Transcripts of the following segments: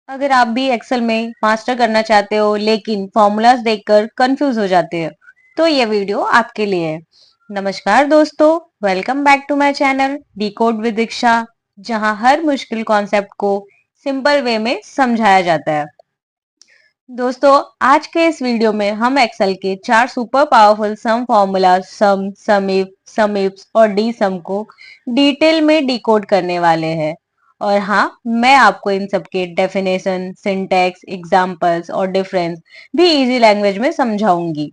अगर आप भी एक्सेल में मास्टर करना चाहते हो लेकिन फॉर्मूलाज देखकर कंफ्यूज हो जाते हो तो ये वीडियो आपके लिए है। नमस्कार दोस्तों, welcome back to my channel decode with Diksha, जहां हर मुश्किल कॉन्सेप्ट को सिंपल वे में समझाया जाता है। दोस्तों, आज के इस वीडियो में हम एक्सेल के 4 super powerful sum formula sum if, sum ifs और डी सम को डिटेल में डिकोड करने वाले हैं। और हाँ, मैं आपको इन सब के डेफिनेशन, सिंटैक्स, एग्जांपल्स और डिफरेंस भी इजी लैंग्वेज में समझाऊंगी।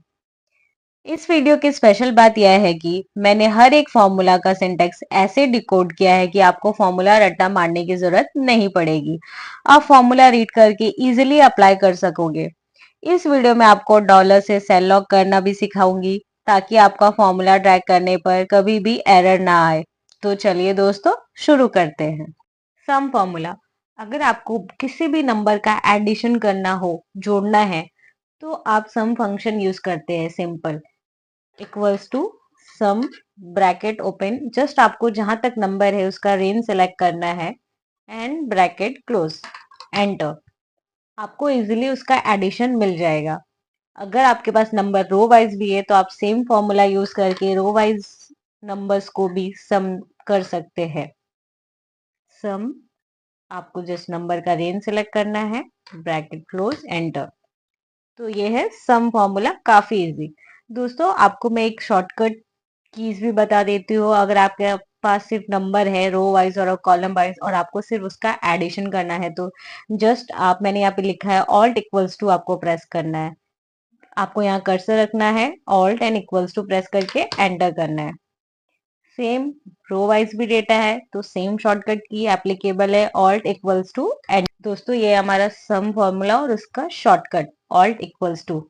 इस वीडियो की स्पेशल बात यह है कि मैंने हर एक फॉर्मूला का सिंटैक्स ऐसे डिकोड किया है कि आपको फॉर्मूला रट्टा मारने की जरूरत नहीं पड़ेगी। आप फॉर्मूला रीड करके इजीली अप्लाई कर सकोगे। इस वीडियो में आपको डॉलर से सेल लॉक करना भी सिखाऊंगी ताकि आपका फॉर्मूला ट्रैक करने पर कभी भी एरर ना आए। तो चलिए दोस्तों, शुरू करते हैं। Some formula. अगर आपको किसी भी नंबर का एडिशन करना हो, जोड़ना है, तो आप सम फंक्शन यूज करते हैं। Simple equals to sum, bracket open, just आपको जहां तक नंबर है उसका रेंज सेलेक्ट करना है एंड ब्रैकेट क्लोज, एंटर। आपको इजीली उसका एडिशन मिल जाएगा। अगर आपके पास नंबर रो वाइज भी है तो आप सेम फॉर्मूला यूज करके रो वाइज नंबर्स को भी सम कर सकते हैं। सम, आपको जिस नंबर का रेंज सेलेक्ट करना है, ब्रैकेट क्लोज, एंटर। तो ये है सम फॉर्मूला, काफी इजी। दोस्तों, आपको मैं एक शॉर्टकट कीज भी बता देती हूँ। अगर आपके पास सिर्फ नंबर है रो वाइज और कॉलम वाइज और आपको सिर्फ उसका एडिशन करना है तो जस्ट आप, मैंने यहाँ पे लिखा है ऑल्ट इक्वल्स टू, आपको प्रेस करना है। आपको यहाँ कर्सर रखना है, alt and equals to press करके एंटर करना है। सेम रो वाइज भी डेटा है तो सेम शॉर्टकट की एप्लीकेबल है, ऑल्ट इक्वल्स टू एंड। दोस्तों, ये हमारा सम फॉर्मूला और उसका शॉर्टकट ऑल्ट इक्वल्स टू।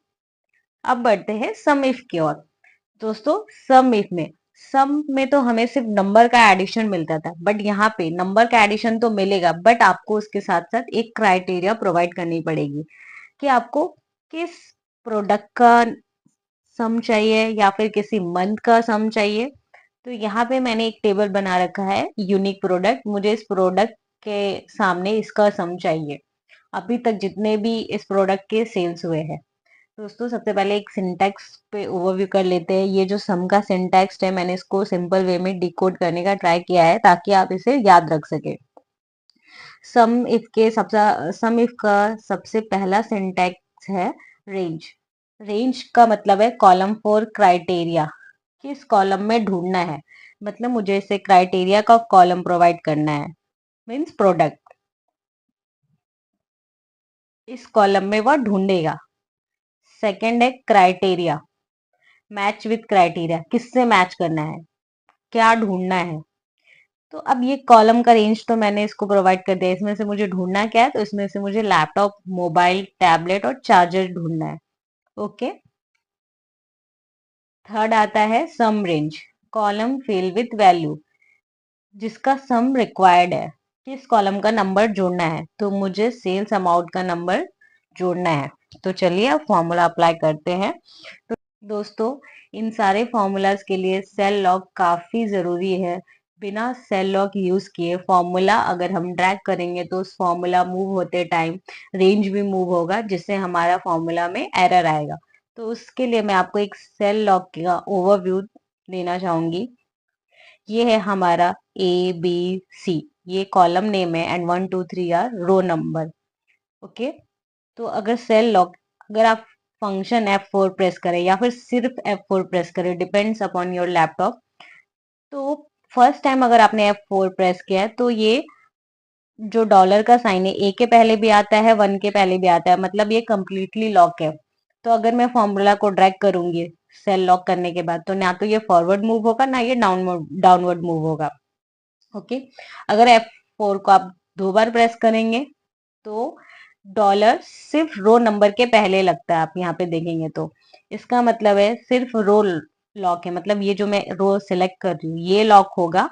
अब बढ़ते हैं सम इफ की ओर। दोस्तों, सम इफ में, सम में तो हमें सिर्फ नंबर का एडिशन मिलता था, बट यहाँ पे नंबर का एडिशन तो मिलेगा, बट आपको उसके साथ साथ एक क्राइटेरिया प्रोवाइड करनी पड़ेगी कि आपको किस प्रोडक्ट का सम चाहिए या फिर किसी मंथ का सम चाहिए। तो यहाँ पे मैंने एक टेबल बना रखा है, यूनिक प्रोडक्ट। मुझे इस प्रोडक्ट के सामने इसका सम चाहिए, अभी तक जितने भी इस प्रोडक्ट के सेल्स हुए हैं। दोस्तों, सबसे पहले एक सिंटैक्स पे ओवरव्यू कर लेते हैं। ये जो सम का सिंटैक्स है, मैंने इसको सिंपल वे में डिकोड करने का ट्राई किया है ताकि आप इसे याद रख सके। सम इफ का सबसे पहला सिंटैक्स है रेंज। रेंज का मतलब है कॉलम फॉर क्राइटेरिया, किस कॉलम में ढूंढना है। मतलब मुझे इसे क्राइटेरिया का कॉलम प्रोवाइड करना है, मींस प्रोडक्ट। इस कॉलम में वह ढूंढेगा। सेकंड है क्राइटेरिया, मैच विथ क्राइटेरिया, किससे मैच करना है, क्या ढूंढना है। तो अब ये कॉलम का रेंज तो मैंने इसको प्रोवाइड कर दिया। इसमें से मुझे ढूंढना क्या है, तो इसमें से मुझे लैपटॉप, मोबाइल, टैबलेट और चार्जर ढूंढना है। ओके। थर्ड आता है sum range, column fill with value, जिसका सम रिक्वायर्ड है, किस कॉलम का नंबर जोड़ना है, तो मुझे सेल्स अमाउंट का नंबर जोड़ना है। तो चलिए अब फॉर्मूला अप्लाई करते हैं। तो दोस्तों, इन सारे फॉर्मूलाज के लिए सेल लॉक काफी जरूरी है। बिना सेल लॉक यूज किए फॉर्मूला अगर हम ड्रैग करेंगे तो उस फॉर्मूला मूव होते टाइम रेंज भी मूव होगा, जिससे हमारा फॉर्मूला में एरर आएगा। तो उसके लिए मैं आपको एक सेल लॉक का ओवरव्यू देना चाहूंगी। ये है हमारा ABC, ये कॉलम नेम है and 1 2 3 are row number. Okay. तो अगर सेल लॉक, अगर आप फंक्शन F4 प्रेस करें या फिर सिर्फ F4 प्रेस करें, डिपेंड्स अपॉन योर लैपटॉप। तो फर्स्ट टाइम अगर आपने F4 प्रेस किया है तो ये जो डॉलर का साइन है, ए के पहले भी आता है, 1 के पहले भी आता है, मतलब ये कंप्लीटली लॉक है। तो अगर मैं फॉर्मूला को ड्रैग करूंगी सेल लॉक करने के बाद, तो ना तो ये फॉरवर्ड मूव होगा ना ये डाउनवर्ड मूव होगा। ओके। अगर F4 को आप 2 बार प्रेस करेंगे तो डॉलर सिर्फ रो नंबर के पहले लगता है। आप यहाँ पे देखेंगे तो इसका मतलब है सिर्फ रो लॉक है, मतलब ये जो मैं रो सिलेक्ट कर रही हूँ ये लॉक होगा,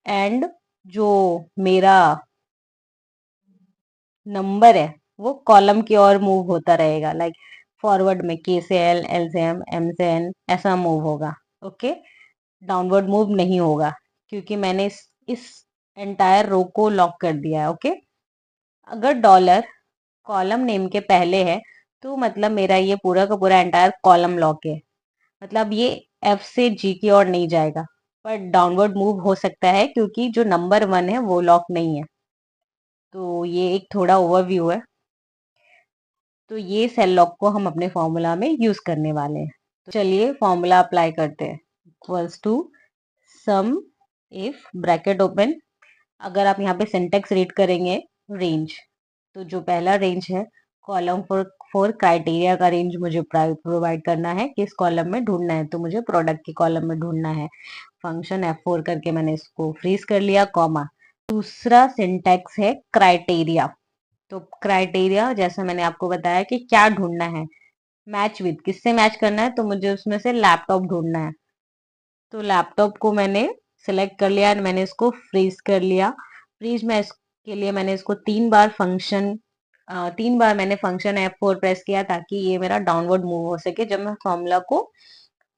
एंड जो मेरा नंबर है वो कॉलम की ओर मूव होता रहेगा। लाइक फॉरवर्ड में के से एल, एल से एम से एन, ऐसा मूव होगा। ओके। डाउनवर्ड मूव नहीं होगा क्योंकि मैंने इस एंटायर रो को लॉक कर दिया है। ओके। अगर डॉलर कॉलम नेम के पहले है तो मतलब मेरा ये पूरा का पूरा एंटायर कॉलम लॉक है, मतलब ये एफ से जी की ओर नहीं जाएगा, पर डाउनवर्ड मूव हो सकता है क्योंकि जो नंबर 1 है वो लॉक नहीं है। तो ये एक थोड़ा ओवरव्यू है। तो ये सेल लॉक को हम अपने फॉर्मूला में यूज करने वाले हैं। तो चलिए फॉर्मूला अप्लाई करते हैं। Equals to sum if bracket open, अगर आप यहाँ पे सिंटेक्स रीड करेंगे रेंज, तो जो पहला रेंज है कॉलम फोर क्राइटेरिया का रेंज मुझे प्रोवाइड करना है, किस कॉलम में ढूंढना है, तो मुझे प्रोडक्ट के कॉलम में ढूंढना है। फंक्शन F4 करके मैंने इसको फ्रीज कर लिया, कॉमा। दूसरा सिंटेक्स है क्राइटेरिया। तो क्राइटेरिया जैसा मैंने आपको बताया कि क्या ढूंढना है, मैच विद, किससे मैच करना है, तो मुझे उसमें से लैपटॉप ढूंढना है। तो लैपटॉप को मैंने सिलेक्ट कर लिया और मैंने इसको फ्रीज कर लिया। फ्रीज में इसके लिए मैंने इसको 3 बार मैंने फंक्शन F4 प्रेस किया ताकि ये मेरा डाउनवर्ड मूव हो सके जब मैं फॉर्मूला को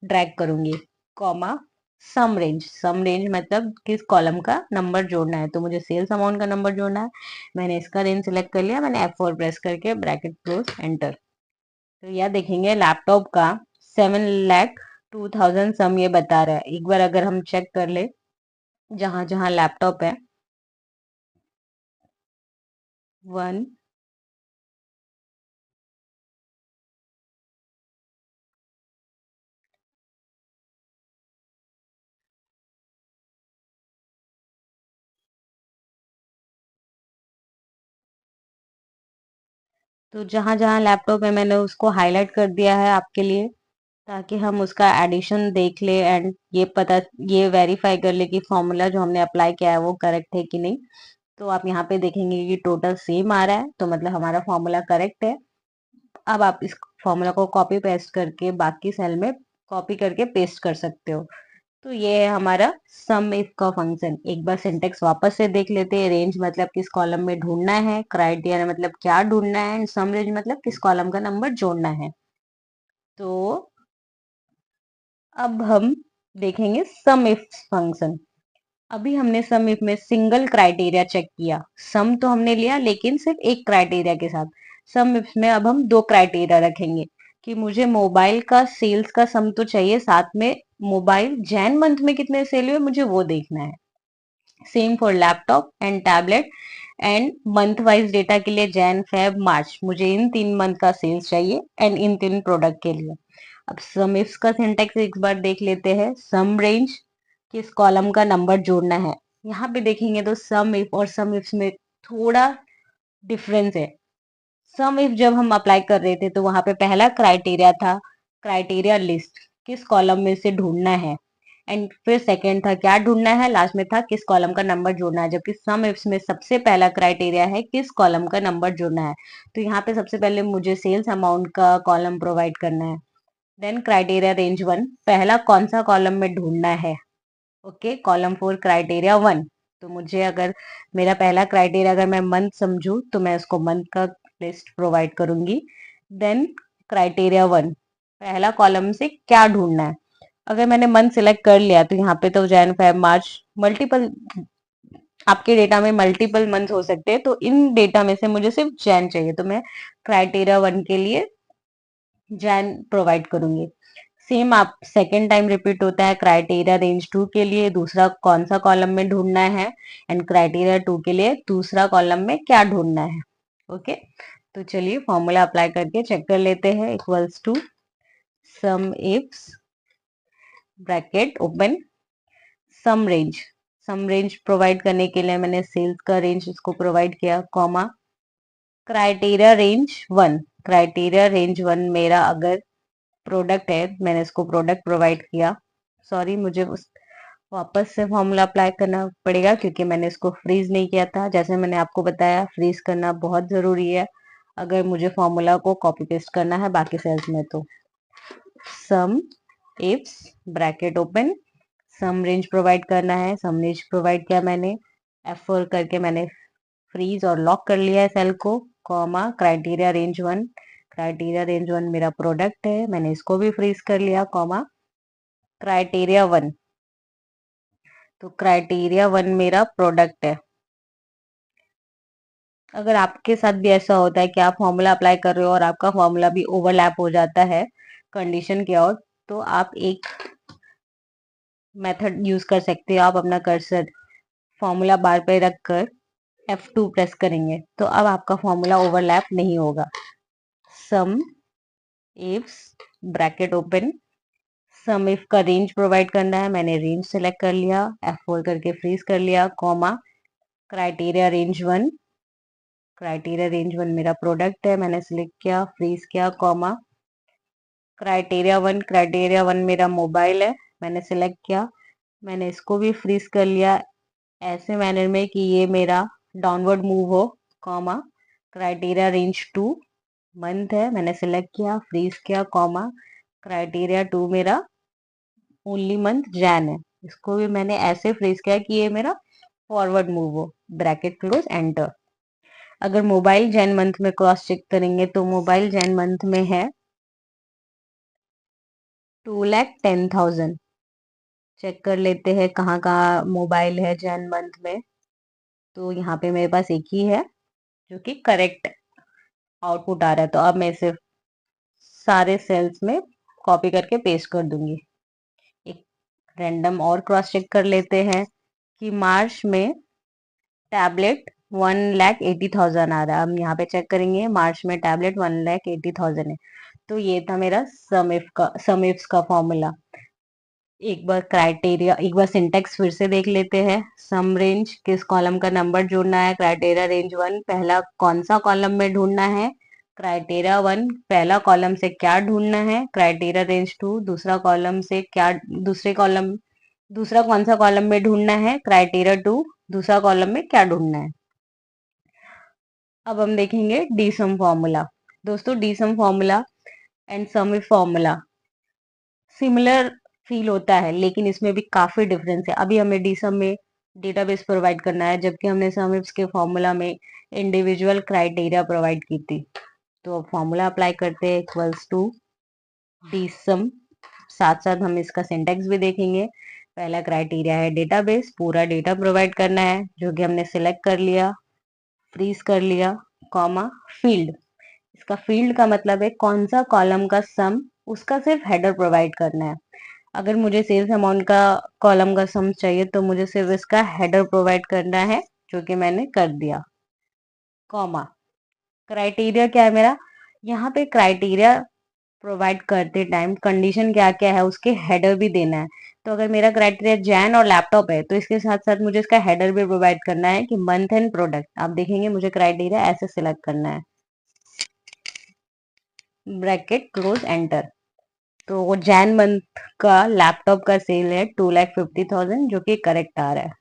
ड्रैग करूंगी, कॉमा। सम रेंज मतलब किस कॉलम का नंबर जोड़ना है, तो मुझे सेल्स अमाउंट का नंबर जोड़ना है। मैंने इसका रेंज सिलेक्ट कर लिया, मैंने F4 प्रेस करके ब्रैकेट क्लोज एंटर। तो यह देखेंगे लैपटॉप का 7,02,000 सम ये बता रहा है। एक बार अगर हम चेक कर ले जहां जहां लैपटॉप है, 1, तो जहां जहां लैपटॉप है मैंने उसको हाईलाइट कर दिया है आपके लिए, ताकि हम उसका एडिशन देख ले एंड ये वेरीफाई कर ले कि फॉर्मूला जो हमने अप्लाई किया है वो करेक्ट है कि नहीं। तो आप यहाँ पे देखेंगे कि टोटल सेम आ रहा है, तो मतलब हमारा फॉर्मूला करेक्ट है। अब आप इस फॉर्मूला को कॉपी पेस्ट करके बाकी सेल में कॉपी करके पेस्ट कर सकते हो। तो ये है हमारा सम इफ का फंक्शन। एक बार सिंटेक्स वापस से देख लेते हैं। रेंज मतलब किस कॉलम में ढूंढना है, क्राइटेरिया मतलब क्या ढूंढना है, सम रेंज मतलब किस कॉलम का नंबर जोड़ना है। तो अब हम देखेंगे सम इफ फंक्शन। अभी हमने सम इफ में सिंगल क्राइटेरिया चेक किया, सम तो हमने लिया लेकिन सिर्फ एक क्राइटेरिया के साथ। सम इफ में अब हम 2 क्राइटेरिया रखेंगे कि मुझे मोबाइल का सेल्स का सम तो चाहिए, साथ में मोबाइल जैन मंथ में कितने सेल हुए मुझे वो देखना है। Same for laptop and tablet and month wise data के लिए जैन फेब मार्च, मुझे इन 3 मंथ का सेल्स चाहिए एंड इन 3 प्रोडक्ट के लिए। अब सम इफ्स का सिंटेक्स एक बार देख लेते हैं। सम रेंज किस कॉलम का नंबर जोड़ना है। यहाँ पे देखेंगे तो सम इफ और सम इफ्स में थोड़ा डिफरेंस है। सम इफ जब हम अप्लाई कर रहे थे तो वहां पे पहला क्राइटेरिया था क्राइटेरिया लिस्ट, किस कॉलम में से ढूंढना है, एंड फिर सेकंड था क्या ढूंढना है, लास्ट में था किस कॉलम का नंबर जोड़ना है। जबकि सम इफ्स में सबसे पहला क्राइटेरिया है किस कॉलम का नंबर जोड़ना है। तो यहाँ पे सबसे पहले मुझे सेल्स अमाउंट का कॉलम प्रोवाइड करना है। देन क्राइटेरिया रेंज 1, पहला कौन सा कॉलम में ढूंढना है। Okay, column 4 criteria 1। तो मुझे अगर मेरा पहला क्राइटेरिया अगर मैं मंथ समझू तो मैं उसको मंथ का लिस्ट प्रोवाइड करूंगी। देन क्राइटेरिया 1, पहला कॉलम से क्या ढूंढना है। अगर मैंने मंथ सिलेक्ट कर लिया तो यहाँ पे तो जैन फेब मार्च मल्टीपल, आपके डेटा में मल्टीपल मंथ हो सकते हैं, तो इन डेटा में से मुझे सिर्फ जैन चाहिए, तो मैं क्राइटेरिया 1 के लिए जैन प्रोवाइड करूंगी। सेम आप सेकेंड टाइम रिपीट होता है क्राइटेरिया रेंज 2 के लिए, दूसरा कौन सा कॉलम में ढूंढना है, एंड क्राइटेरिया 2 के लिए दूसरा कॉलम में क्या ढूंढना है। ओके, तो चलिए फॉर्मूला अप्लाई करके चेक कर लेते हैं। Equals to sum ifs bracket open sum range provide करने के लिए मैंने सेल्स का रेंज इसको प्रोवाइड किया, कॉमा। क्राइटेरिया रेंज वन मेरा अगर प्रोडक्ट है, मैंने इसको प्रोडक्ट प्रोवाइड किया। सॉरी, मुझे उस वापस से फॉर्मूला अप्लाई करना पड़ेगा क्योंकि मैंने इसको फ्रीज नहीं किया था। जैसे मैंने आपको बताया फ्रीज करना बहुत जरूरी है अगर मुझे फॉर्मूला को कॉपी पेस्ट करना है बाकी सेल्स में। तो सम ifs bracket open, sum range provide करना है, सम रेंज प्रोवाइड किया मैंने, F4 करके मैंने फ्रीज और लॉक कर लिया है सेल को, कॉमा। क्राइटेरिया रेंज वन मेरा प्रोडक्ट है, मैंने इसको भी फ्रीज कर लिया, कॉमा। क्राइटेरिया 1, तो क्राइटेरिया 1 मेरा प्रोडक्ट है। अगर आपके साथ भी ऐसा होता है कि आप फॉर्मूला अप्लाई कर रहे हो और आपका फॉर्मूला भी ओवरलैप हो जाता है कंडीशन के और, तो आप एक मेथड यूज कर सकते हो। आप अपना कर्सर फॉर्मूला बार पे रखकर F2 प्रेस करेंगे तो अब आपका फॉर्मूला ओवरलैप नहीं होगा। Sum ifs bracket open, sum if का रेंज प्रोवाइड करना है, मैंने रेंज सेलेक्ट कर लिया, F4 करके फ्रीज कर लिया, comma criteria range 1, criteria range 1 मेरा प्रोडक्ट है, मैंने सिलेक्ट किया, फ्रीज किया, कॉमा क्राइटेरिया 1 मेरा मोबाइल है, मैंने सिलेक्ट किया, मैंने इसको भी फ्रीज कर लिया ऐसे मैनर में कि ये मेरा डाउनवर्ड मूव हो, कॉमा क्राइटेरिया रेंज 2 मंथ है, मैंने सेलेक्ट किया, फ्रीज किया, कॉमा क्राइटेरिया 2 मेरा ओनली मंथ जैन है, इसको भी मैंने ऐसे फ्रीज किया कि ये मेरा फॉरवर्ड मूव हो, ब्रैकेट क्लोज, एंटर। अगर मोबाइल जैन मंथ में क्रॉस चेक करेंगे तो मोबाइल जैन मंथ में है 2,10,000। चेक कर लेते हैं कहाँ कहाँ मोबाइल है जैन मंथ में। तो यहाँ पे मेरे पास एक ही है जो कि करेक्ट आउटपुट आ रहा है, तो अब मैं इसे सारे सेल्स में कॉपी करके पेस्ट कर दूंगी। एक रैंडम और क्रॉस चेक कर लेते हैं कि मार्च में टैबलेट 1,80,000 आ रहा है। हम यहाँ पे चेक करेंगे, मार्च में टैबलेट 1,80,000 है। तो ये था मेरा सम इफ्स का फॉर्मूला। एक बार सिंटेक्स फिर से देख लेते हैं। सम रेंज किस कॉलम का नंबर ढूंढना है, क्राइटेरिया रेंज 1 पहला कौन सा कॉलम में ढूंढना है, क्राइटेरिया 1 पहला कॉलम से क्या ढूंढना है, क्राइटेरिया रेंज 2 दूसरा कॉलम से क्या, दूसरा कौन सा कॉलम में ढूंढना है, क्राइटेरिया 2 दूसरा कॉलम में क्या ढूंढना है। अब हम देखेंगे डी सम फॉर्मूला। दोस्तों D sum formula and sum if formula similar feel होता है, लेकिन इसमें भी काफी डिफरेंस है। अभी हमें डीसम में डेटाबेस प्रोवाइड करना है, जबकि हमने समिप्स के फॉर्मूला में इंडिविजुअल क्राइटेरिया प्रोवाइड की थी। तो अब फॉर्मूला अप्लाई करते हैं, इक्वल्स टू डीसम। साथ साथ हम इसका सिंटेक्स भी देखेंगे। पहला क्राइटेरिया है डेटाबेस, पूरा डेटा प्रोवाइड करना है जो कि हमने सिलेक्ट कर लिया, फ्रीज कर लिया, कॉमा फील्ड। इसका फील्ड का मतलब है कौन सा कॉलम का सम, उसका सिर्फ हेडर प्रोवाइड करना है। अगर मुझे सेल्स अमाउंट का कॉलम का सम चाहिए तो मुझे सिर्फ इसका हेडर प्रोवाइड करना है, जो कि मैंने कर दिया, कॉमा क्राइटेरिया क्या है मेरा, यहाँ पे क्राइटेरिया प्रोवाइड करते टाइम कंडीशन क्या क्या है उसके हेडर भी देना है। तो अगर मेरा क्राइटेरिया जैन और लैपटॉप है तो इसके साथ साथ मुझे इसका हेडर भी प्रोवाइड करना है कि मंथ एंड प्रोडक्ट। आप देखेंगे मुझे क्राइटेरिया ऐसे सिलेक्ट करना है, ब्रैकेट क्लोज, एंटर। तो वो जैन मंथ का लैपटॉप का सेल है 2,50,000 जो कि करेक्ट आ रहा है।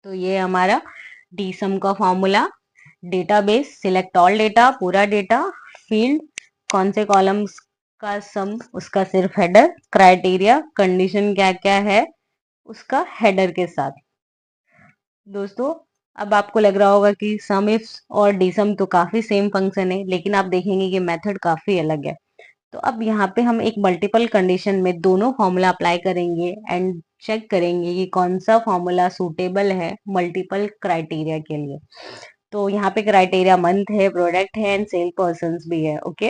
तो ये हमारा डीसम का formula. Database select all data, पूरा डेटा, फील्ड कौन से कॉलम्स का सम उसका सिर्फ हेडर, क्राइटेरिया कंडीशन क्या क्या है उसका हेडर के साथ। दोस्तों अब आपको लग रहा होगा कि सम इफ्स और डीसम तो काफी सेम फंक्शन है, लेकिन आप देखेंगे कि मेथड काफी अलग है। तो अब यहाँ पे हम एक मल्टीपल कंडीशन में दोनों फॉर्मूला अप्लाई करेंगे एंड चेक करेंगे कि कौन सा फॉर्मूला सूटेबल है मल्टीपल क्राइटेरिया के लिए। तो यहाँ पे क्राइटेरिया मंथ है, प्रोडक्ट है एंड सेल पर्सन भी है। ओके,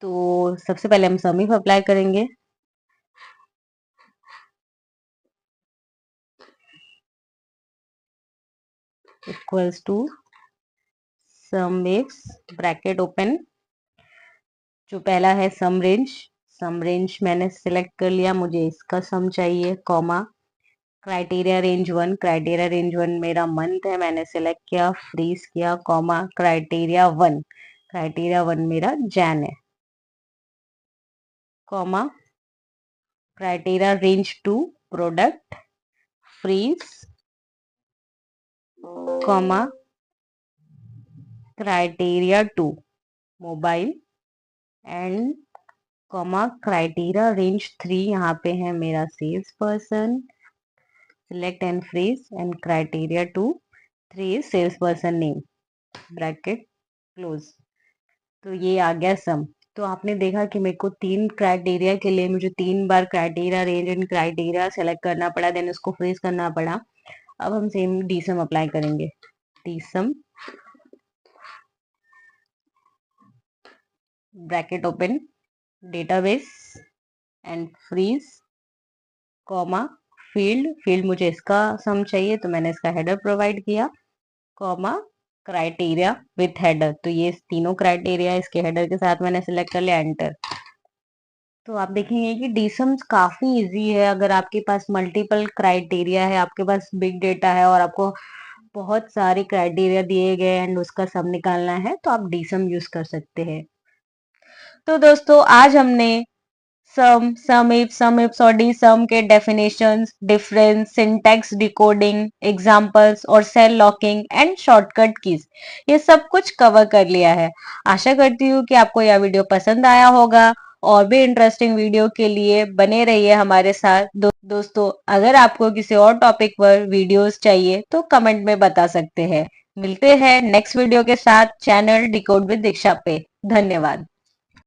तो सबसे पहले हम सम इफ अप्लाई करेंगे। Equals to sum if bracket open, जो पहला है सम रेंज मैंने सिलेक्ट कर लिया, मुझे इसका सम चाहिए, comma criteria range 1, criteria range 1 मेरा मंथ है, मैंने सेलेक्ट किया, फ्रीज किया, कॉमा क्राइटेरिया 1 मेरा जैन है, comma criteria range 2 product, freeze, comma criteria 2 mobile, and comma criteria range 3 यहाँ पे है मेरा sales person, select and freeze, and criteria 2 3 is sales person name, bracket close. तो ये आ गया सम। तो आपने देखा कि मेरे को 3 क्राइटेरिया के लिए मुझे 3 बार criteria range and criteria select करना पड़ा, देन उसको फ्रीज करना पड़ा। अब हम सेम डीसम अप्लाई करेंगे। dsum bracket open database and freeze comma field मुझे इसका सम चाहिए तो मैंने इसका हेडर प्रोवाइड किया कॉमा क्राइटेरिया विथ हेडर, तो ये तीनों क्राइटेरिया इसके हेडर के साथ मैंने सिलेक्ट कर लिया, एंटर। तो आप देखेंगे कि डीसम्स काफी इजी है। अगर आपके पास मल्टीपल क्राइटेरिया है, आपके पास बिग डेटा है और आपको बहुत सारे क्राइटेरिया दिए गए एंड उसका सम निकालना है तो आप डीसम यूज कर सकते हैं। तो दोस्तों आज हमने सम इफ्स और डीसम के definitions, difference, syntax decoding, examples और cell locking and shortcut keys ये सब कुछ कवर कर लिया है। आशा करती हूँ कि आपको यह वीडियो पसंद आया होगा। और भी इंटरेस्टिंग वीडियो के लिए बने रहिए हमारे साथ। दोस्तों अगर आपको किसी और टॉपिक पर वीडियोस चाहिए तो कमेंट में बता सकते हैं। मिलते हैं नेक्स्ट वीडियो के साथ चैनल डिकोड विद दीक्षा पे। धन्यवाद।